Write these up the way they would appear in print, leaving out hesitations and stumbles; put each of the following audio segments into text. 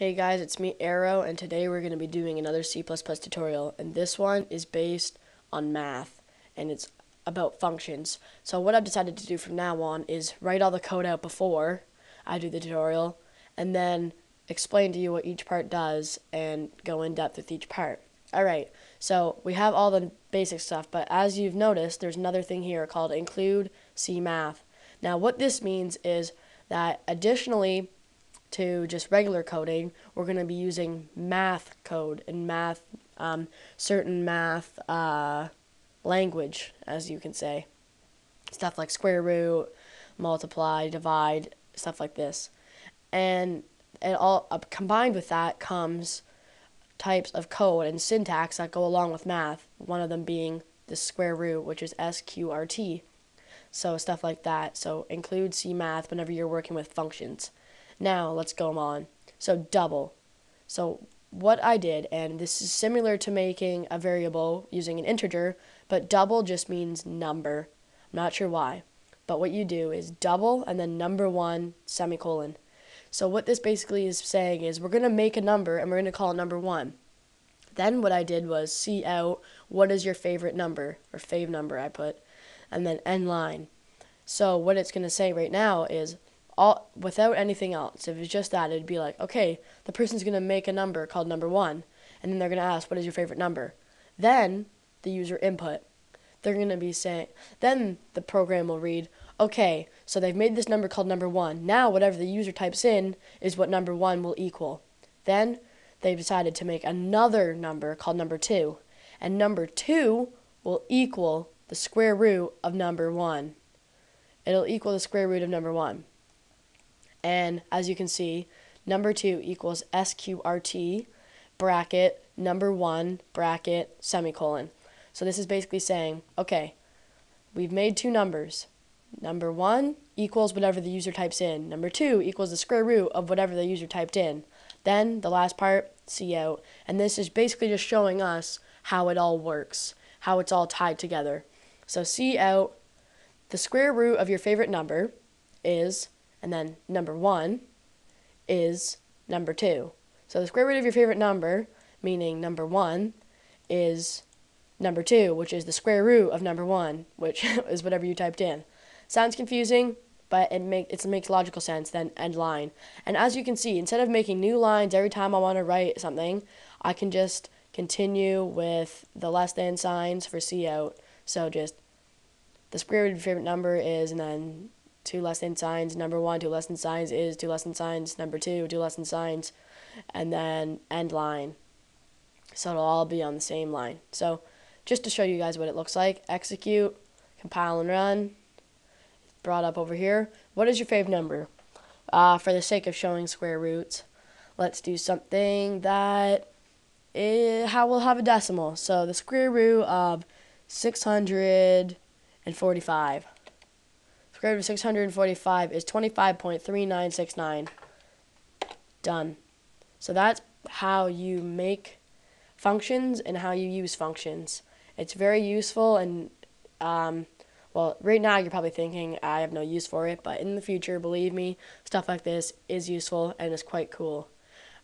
Hey guys, it's me Arrow, and today we're going to be doing another C++ tutorial, and this one is based on math, and it's about functions. So what I've decided to do from now on is write all the code out before I do the tutorial, and then explain to you what each part does, and go in depth with each part. Alright, so we have all the basic stuff, but as you've noticed, there's another thing here called include C math. Now what this means is that additionally to just regular coding, we're going to be using math code and certain math language, as you can say. Stuff like square root, multiply, divide, stuff like this. And all combined with that comes types of code and syntax that go along with math, one of them being the square root, which is SQRT. So stuff like that. So include C math whenever you're working with functions. Now let's go on. So double. So what I did, and this is similar to making a variable using an integer, but double just means number. I'm not sure why. But what you do is double and then number one semicolon. So what this basically is saying is we're going to make a number and we're going to call it number one. Then what I did was see out what is your favorite number, or fave number I put, and then end line. So what it's going to say right now is without anything else. If it's just that, it'd be like, okay, the person's going to make a number called number one, and then they're going to ask, what is your favorite number? Then the user input. They're going to be saying, then the program will read, okay, so they've made this number called number one. Now whatever the user types in is what number one will equal. Then they've decided to make another number called number two, and number two will equal the square root of number one. It'll equal the square root of number one. And as you can see, number 2 equals SQRT, bracket, number 1, bracket, semicolon. So this is basically saying, okay, we've made two numbers. Number 1 equals whatever the user types in. Number 2 equals the square root of whatever the user typed in. Then the last part, C out. And this is basically just showing us how it all works, how it's all tied together. So C out, the square root of your favorite number is, and then number 1 is number 2. So the square root of your favorite number, meaning number 1, is number 2, which is the square root of number 1, which is whatever you typed in. Sounds confusing, but it makes logical sense, then end line. And as you can see, instead of making new lines every time I want to write something, I can just continue with the less than signs for C out. So just the square root of your favorite number is, and then two less than signs, number 1, two less than signs is, two less than signs, number 2, two less than signs, and then end line. So it'll all be on the same line. So just to show you guys what it looks like, execute, compile and run, brought up over here. What is your fave number? For the sake of showing square roots, let's do something that will have a decimal. So the square root of 645. Square root of 645 is 25.3969. Done. So that's how you make functions and how you use functions. It's very useful, and well, right now you're probably thinking I have no use for it, but in the future, believe me, stuff like this is useful and is quite cool.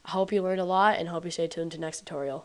I hope you learned a lot, and hope you stay tuned to next tutorial.